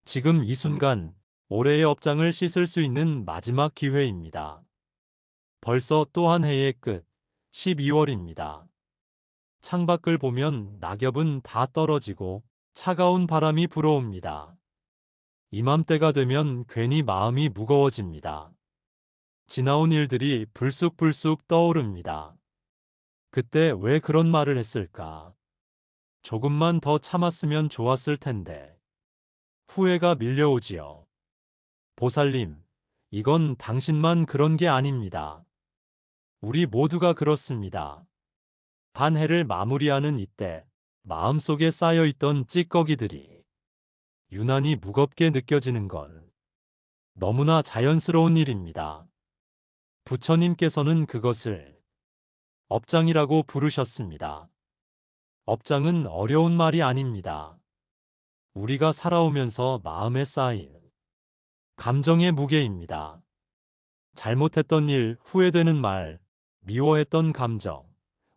지금 이 순간 올해의 업장을 씻을 수 있는 마지막 기회입니다. 벌써 또 한 해의 끝, 12월입니다. 창밖을 보면 낙엽은 다 떨어지고 차가운 바람이 불어옵니다. 이맘때가 되면 괜히 마음이 무거워집니다. 지나온 일들이 불쑥불쑥 떠오릅니다. 그때 왜 그런 말을 했을까? 조금만 더 참았으면 좋았을 텐데. 후회가 밀려오지요. 보살님, 이건 당신만 그런 게 아닙니다. 우리 모두가 그렇습니다. 한 해를 마무리하는 이때 마음속에 쌓여있던 찌꺼기들이 유난히 무겁게 느껴지는 건 너무나 자연스러운 일입니다. 부처님께서는 그것을 업장이라고 부르셨습니다. 업장은 어려운 말이 아닙니다. 우리가 살아오면서 마음에 쌓인 감정의 무게입니다. 잘못했던 일, 후회되는 말, 미워했던 감정,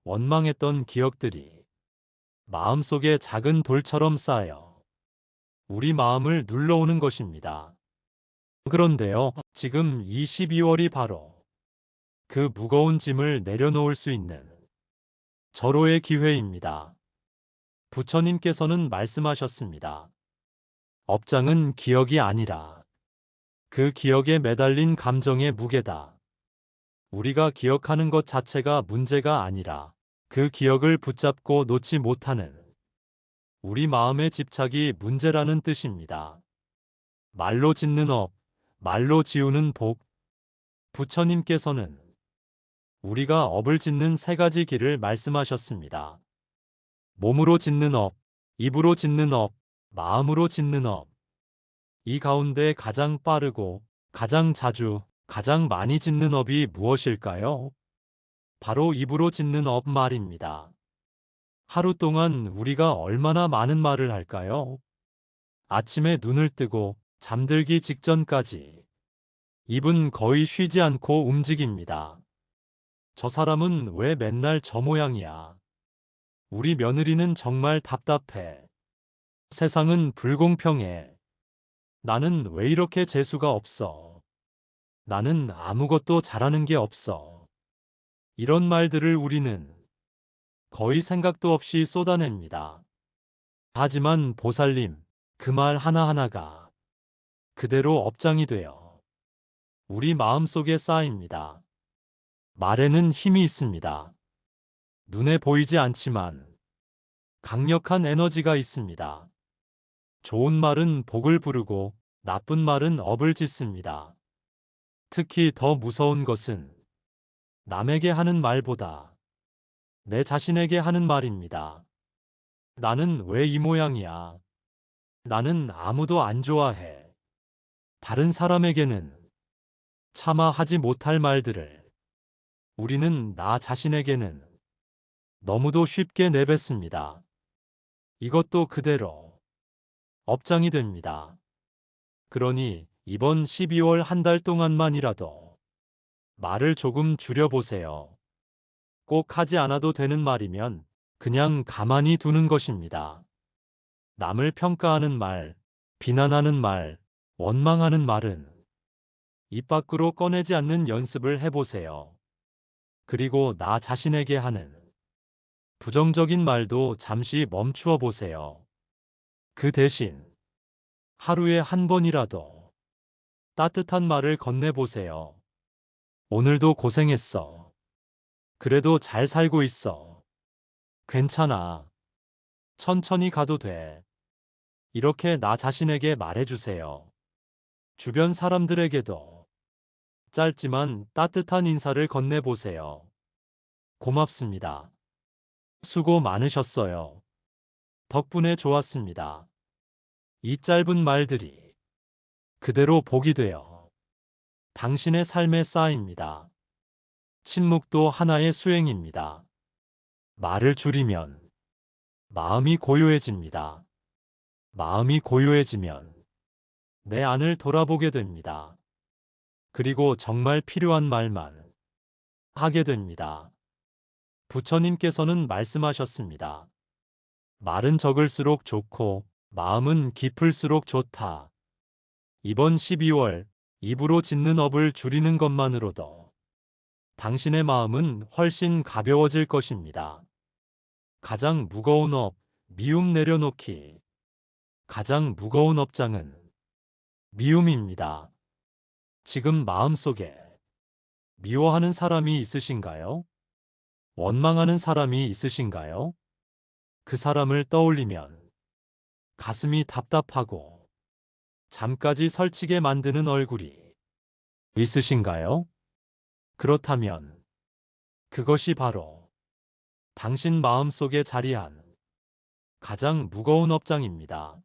원망했던 기억들이 마음속에 작은 돌처럼 쌓여 우리 마음을 눌러오는 것입니다. 그런데요, 지금 이 12월이 바로 그 무거운 짐을 내려놓을 수 있는 절호의 기회입니다. 부처님께서는 말씀하셨습니다. 업장은 기억이 아니라 그 기억에 매달린 감정의 무게다. 우리가 기억하는 것 자체가 문제가 아니라 그 기억을 붙잡고 놓지 못하는 우리 마음의 집착이 문제라는 뜻입니다. 말로 짓는 업, 말로 지우는 복. 부처님께서는 우리가 업을 짓는 세 가지 길을 말씀하셨습니다. 몸으로 짓는 업, 입으로 짓는 업, 마음으로 짓는 업. 이 가운데 가장 빠르고 가장 자주, 가장 많이 짓는 업이 무엇일까요? 바로 입으로 짓는 업 말입니다. 하루 동안 우리가 얼마나 많은 말을 할까요? 아침에 눈을 뜨고 잠들기 직전까지 입은 거의 쉬지 않고 움직입니다. 저 사람은 왜 맨날 저 모양이야? 우리 며느리는 정말 답답해. 세상은 불공평해. 나는 왜 이렇게 재수가 없어? 나는 아무것도 잘하는 게 없어. 이런 말들을 우리는 거의 생각도 없이 쏟아냅니다. 하지만 보살님, 그 말 하나하나가 그대로 업장이 되어 우리 마음속에 쌓입니다. 말에는 힘이 있습니다. 눈에 보이지 않지만 강력한 에너지가 있습니다. 좋은 말은 복을 부르고 나쁜 말은 업을 짓습니다. 특히 더 무서운 것은 남에게 하는 말보다 내 자신에게 하는 말입니다. 나는 왜 이 모양이야? 나는 아무도 안 좋아해. 다른 사람에게는 차마 하지 못할 말들을 우리는 나 자신에게는 너무도 쉽게 내뱉습니다. 이것도 그대로 업장이 됩니다. 그러니 이번 12월 한 달 동안만이라도 말을 조금 줄여보세요. 꼭 하지 않아도 되는 말이면 그냥 가만히 두는 것입니다. 남을 평가하는 말, 비난하는 말, 원망하는 말은 입 밖으로 꺼내지 않는 연습을 해보세요. 그리고 나 자신에게 하는 부정적인 말도 잠시 멈추어 보세요. 그 대신 하루에 한 번이라도 따뜻한 말을 건네보세요. 오늘도 고생했어. 그래도 잘 살고 있어. 괜찮아. 천천히 가도 돼. 이렇게 나 자신에게 말해주세요. 주변 사람들에게도 짧지만 따뜻한 인사를 건네보세요. 고맙습니다. 수고 많으셨어요. 덕분에 좋았습니다. 이 짧은 말들이 그대로 복이 되어 당신의 삶에 쌓입니다. 침묵도 하나의 수행입니다. 말을 줄이면 마음이 고요해집니다. 마음이 고요해지면 내 안을 돌아보게 됩니다. 그리고 정말 필요한 말만 하게 됩니다. 부처님께서는 말씀하셨습니다. 말은 적을수록 좋고 마음은 깊을수록 좋다. 이번 12월 입으로 짓는 업을 줄이는 것만으로도 당신의 마음은 훨씬 가벼워질 것입니다. 가장 무거운 업, 미움 내려놓기. 가장 무거운 업장은 미움입니다. 지금 마음속에 미워하는 사람이 있으신가요? 원망하는 사람이 있으신가요? 그 사람을 떠올리면 가슴이 답답하고 잠까지 설치게 만드는 얼굴이 있으신가요? 그렇다면 그것이 바로 당신 마음속에 자리한 가장 무거운 업장입니다.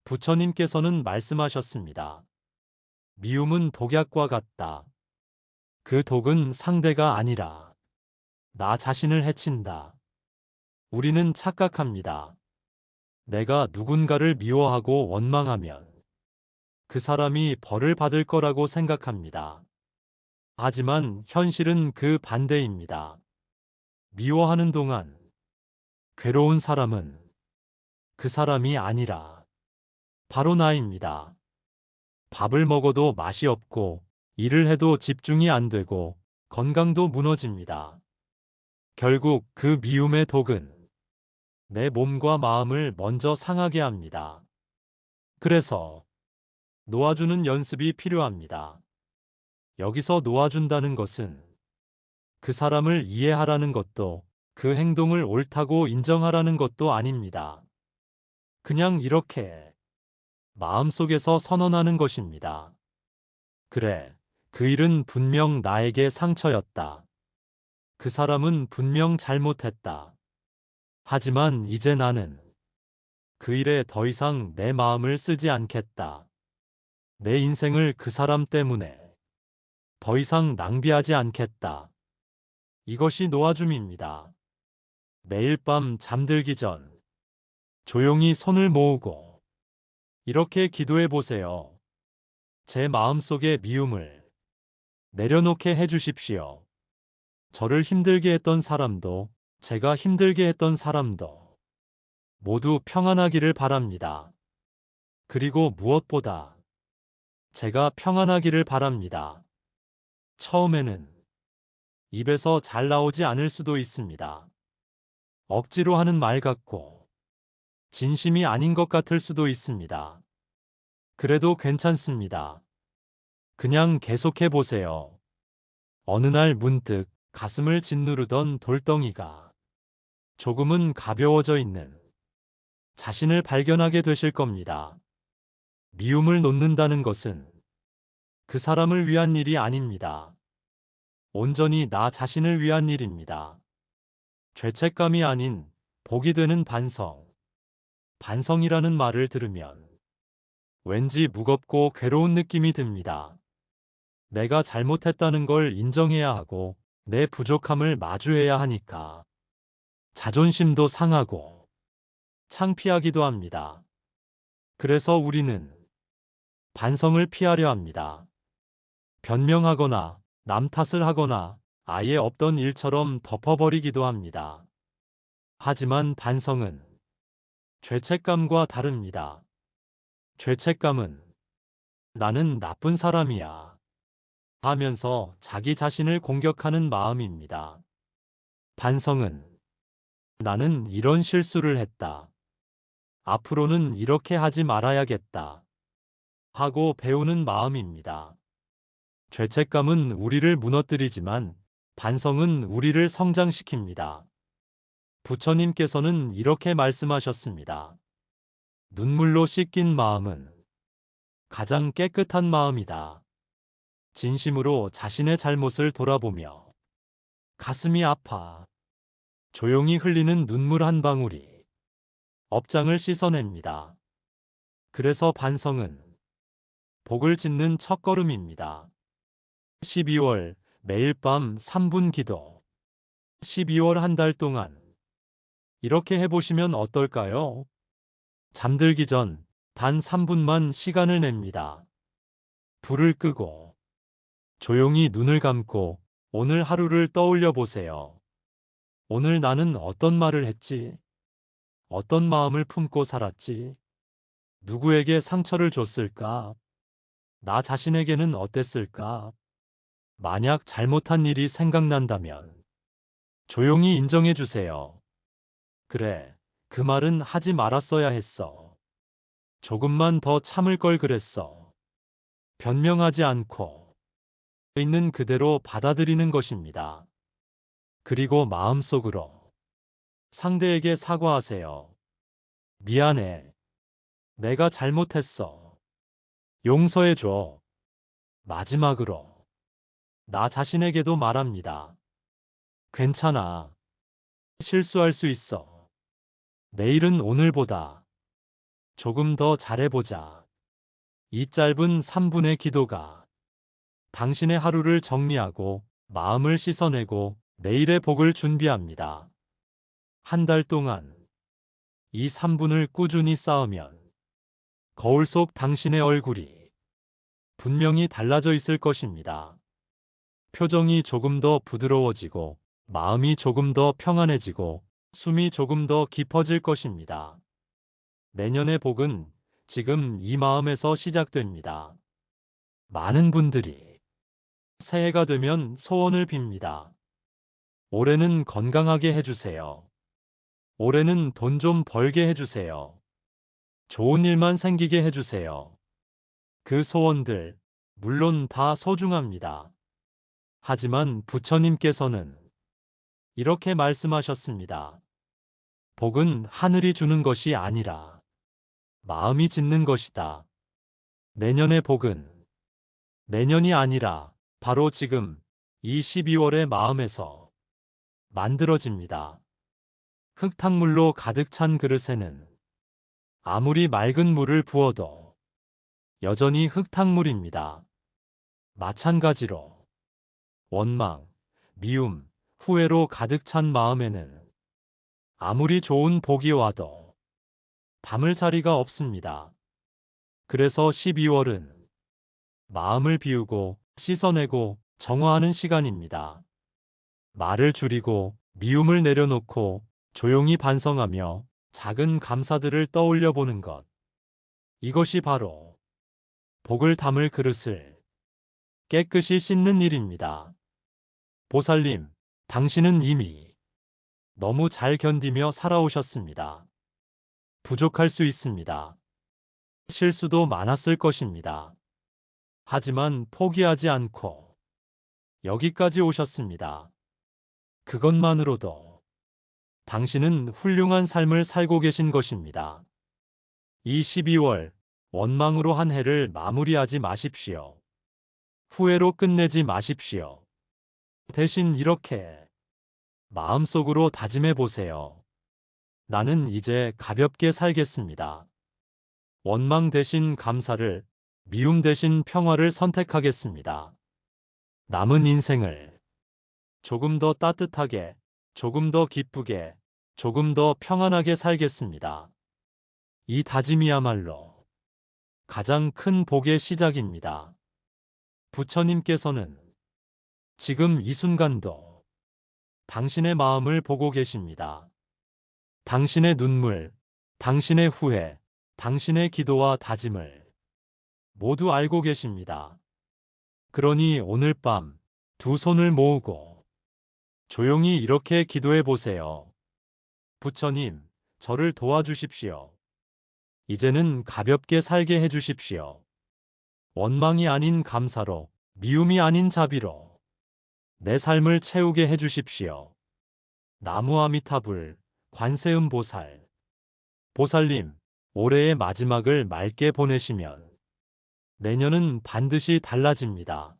부처님께서는 말씀하셨습니다. 미움은 독약과 같다. 그 독은 상대가 아니라 나 자신을 해친다. 우리는 착각합니다. 내가 누군가를 미워하고 원망하면 그 사람이 벌을 받을 거라고 생각합니다. 하지만 현실은 그 반대입니다. 미워하는 동안 괴로운 사람은 그 사람이 아니라 바로 나입니다. 밥을 먹어도 맛이 없고 일을 해도 집중이 안 되고 건강도 무너집니다. 결국 그 미움의 독은 내 몸과 마음을 먼저 상하게 합니다. 그래서 놓아주는 연습이 필요합니다. 여기서 놓아준다는 것은 그 사람을 이해하라는 것도 그 행동을 옳다고 인정하라는 것도 아닙니다. 그냥 이렇게 마음속에서 선언하는 것입니다. 그래, 그 일은 분명 나에게 상처였다. 그 사람은 분명 잘못했다. 하지만 이제 나는 그 일에 더 이상 내 마음을 쓰지 않겠다. 내 인생을 그 사람 때문에 더 이상 낭비하지 않겠다. 이것이 놓아줌입니다. 매일 밤 잠들기 전 조용히 손을 모으고 이렇게 기도해 보세요. 제 마음속의 미움을 내려놓게 해 주십시오. 저를 힘들게 했던 사람도 제가 힘들게 했던 사람도 모두 평안하기를 바랍니다. 그리고 무엇보다 제가 평안하기를 바랍니다. 처음에는 입에서 잘 나오지 않을 수도 있습니다. 억지로 하는 말 같고 진심이 아닌 것 같을 수도 있습니다. 그래도 괜찮습니다. 그냥 계속해 보세요. 어느 날 문득 가슴을 짓누르던 돌덩이가 조금은 가벼워져 있는 자신을 발견하게 되실 겁니다. 미움을 놓는다는 것은 그 사람을 위한 일이 아닙니다. 온전히 나 자신을 위한 일입니다. 죄책감이 아닌 복이 되는 반성. 반성이라는 말을 들으면 왠지 무겁고 괴로운 느낌이 듭니다. 내가 잘못했다는 걸 인정해야 하고 내 부족함을 마주해야 하니까 자존심도 상하고 창피하기도 합니다. 그래서 우리는 반성을 피하려 합니다. 변명하거나 남 탓을 하거나 아예 없던 일처럼 덮어버리기도 합니다. 하지만 반성은 죄책감과 다릅니다. 죄책감은 나는 나쁜 사람이야 하면서 자기 자신을 공격하는 마음입니다. 반성은 나는 이런 실수를 했다. 앞으로는 이렇게 하지 말아야겠다 하고 배우는 마음입니다. 죄책감은 우리를 무너뜨리지만 반성은 우리를 성장시킵니다. 부처님께서는 이렇게 말씀하셨습니다. 눈물로 씻긴 마음은 가장 깨끗한 마음이다. 진심으로 자신의 잘못을 돌아보며 가슴이 아파 조용히 흘리는 눈물 한 방울이 업장을 씻어냅니다. 그래서 반성은 복을 짓는 첫걸음입니다. 12월 매일 밤 3분 기도. 12월 한 달 동안 이렇게 해보시면 어떨까요? 잠들기 전 단 3분만 시간을 냅니다. 불을 끄고 조용히 눈을 감고 오늘 하루를 떠올려 보세요. 오늘 나는 어떤 말을 했지? 어떤 마음을 품고 살았지? 누구에게 상처를 줬을까? 나 자신에게는 어땠을까? 만약 잘못한 일이 생각난다면 조용히 인정해 주세요. 그래, 그 말은 하지 말았어야 했어. 조금만 더 참을 걸 그랬어. 변명하지 않고 있는 그대로 받아들이는 것입니다. 그리고 마음속으로 상대에게 사과하세요. 미안해. 내가 잘못했어. 용서해줘. 마지막으로 나 자신에게도 말합니다. 괜찮아. 실수할 수 있어. 내일은 오늘보다 조금 더 잘해보자. 이 짧은 3분의 기도가 당신의 하루를 정리하고 마음을 씻어내고 내일의 복을 준비합니다. 한 달 동안 이 3분을 꾸준히 쌓으면 거울 속 당신의 얼굴이 분명히 달라져 있을 것입니다. 표정이 조금 더 부드러워지고 마음이 조금 더 평안해지고 숨이 조금 더 깊어질 것입니다. 내년의 복은 지금 이 마음에서 시작됩니다. 많은 분들이 새해가 되면 소원을 빕니다. 올해는 건강하게 해주세요. 올해는 돈 좀 벌게 해주세요. 좋은 일만 생기게 해주세요. 그 소원들, 물론 다 소중합니다. 하지만 부처님께서는 이렇게 말씀하셨습니다. 복은 하늘이 주는 것이 아니라 마음이 짓는 것이다. 내년의 복은 내년이 아니라 바로 지금 이 12월의 마음에서 만들어집니다. 흙탕물로 가득 찬 그릇에는 아무리 맑은 물을 부어도 여전히 흙탕물입니다. 마찬가지로 원망, 미움, 후회로 가득 찬 마음에는 아무리 좋은 복이 와도 담을 자리가 없습니다. 그래서 12월은 마음을 비우고 씻어내고 정화하는 시간입니다. 말을 줄이고 미움을 내려놓고 조용히 반성하며 작은 감사들을 떠올려 보는 것. 이것이 바로 복을 담을 그릇을 깨끗이 씻는 일입니다. 보살님, 당신은 이미 너무 잘 견디며 살아오셨습니다. 부족할 수 있습니다. 실수도 많았을 것입니다. 하지만 포기하지 않고 여기까지 오셨습니다. 그것만으로도 당신은 훌륭한 삶을 살고 계신 것입니다. 이 12월 원망으로 한 해를 마무리하지 마십시오. 후회로 끝내지 마십시오. 대신 이렇게 마음속으로 다짐해 보세요. 나는 이제 가볍게 살겠습니다. 원망 대신 감사를, 미움 대신 평화를 선택하겠습니다. 남은 인생을 조금 더 따뜻하게, 조금 더 기쁘게, 조금 더 평안하게 살겠습니다. 이 다짐이야말로 가장 큰 복의 시작입니다. 부처님께서는 지금 이 순간도 당신의 마음을 보고 계십니다. 당신의 눈물, 당신의 후회, 당신의 기도와 다짐을 모두 알고 계십니다. 그러니 오늘 밤 두 손을 모으고 조용히 이렇게 기도해 보세요. 부처님, 저를 도와주십시오. 이제는 가볍게 살게 해주십시오. 원망이 아닌 감사로, 미움이 아닌 자비로 내 삶을 채우게 해주십시오. 나무아미타불, 관세음보살. 보살님, 올해의 마지막을 맑게 보내시면 내년은 반드시 달라집니다.